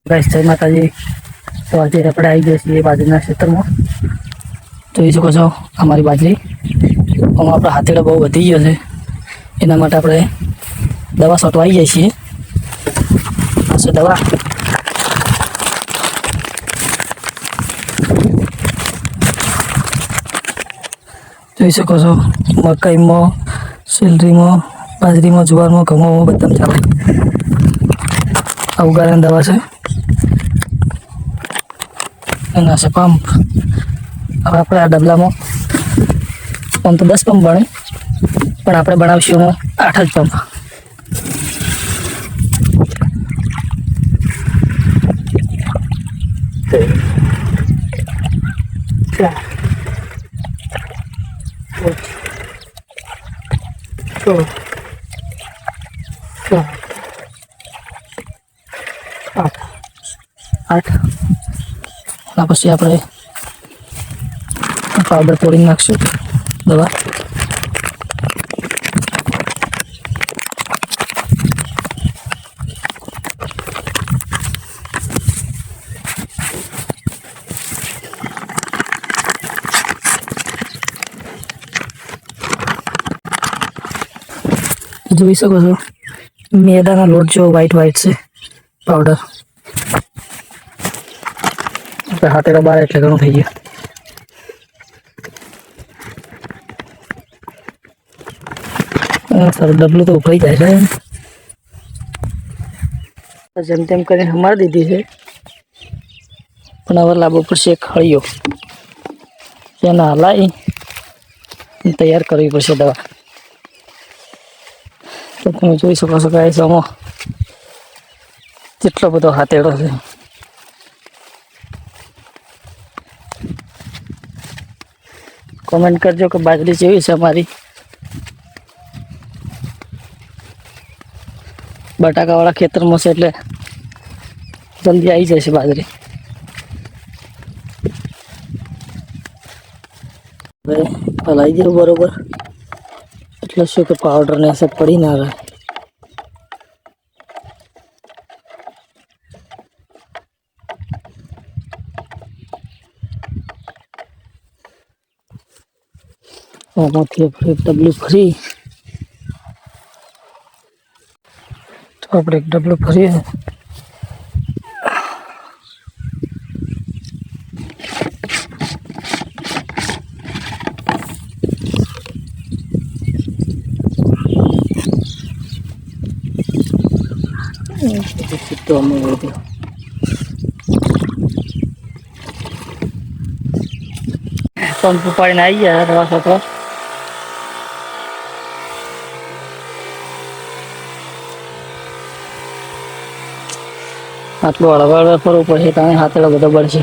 Guys જય માતાજી। તો આજે આપણે આવી ગયા છીએ બાજરીના ખેતરમાં। જોઈ શકો છો અમારી બાજરી। આમાં આપણા હાથેડા બહુ વધી ગયો છે, એના માટે આપણે દવા છાંટવા આવી જઈએ છીએ। આ દવા જોઈ શકો છો, મકાઈમાં, શેરડીમાં, બાજરીમાં, જુવારમાં, ઘઉંમાં બધામાં ચાલે। આ ઉગાડવાની દવા છે, એના છે પંપ। હવે આપણે આ ડબલામાં પંપ તો 10 પંપ બને, પણ આપણે બનાવીશું 8 જ પંપ। આઠ પછી આપણે પાવડર તોડી નાખશું દવા। જોઈ શકો છો મેદાના લોટ જેવો વ્હાઈટ છે પાવડર। હાથેડા બાર એટલે ઘણું થઈ ગયું। સર ડબલું તો ઉભરાઈ જાય છે, જેમ તેમ કરીને હમારી દીધી છે, પણ હવે લાવવો પડશે એક હળિયો, જેને હલાવી તૈયાર કરવી પડશે દવા। તો તમે જોઈ શકો છો ગાઈસ આમાં કેટલો બધો હાથેડો છે। કોમેન્ટ કરજો કે બાજરી જેવી છે અમારી। બટાકાવાળા ખેતરમાં છે એટલે જલ્દી આવી જાય છે બાજરી। હવે હલાવી દો બરોબર, એટલે શું કે પાવડરને અસર પડી ના રહે। આમાંથી આપણે ડબલું ભરી, તો આપણે એક ડબલું ભરીએ, તો અમે પંપ ઉપાડીને આવી ગયા દવા છાંટવા। આટલું હળવા ફરવું પડશે, તાણે હાથેડો બધો બળશે।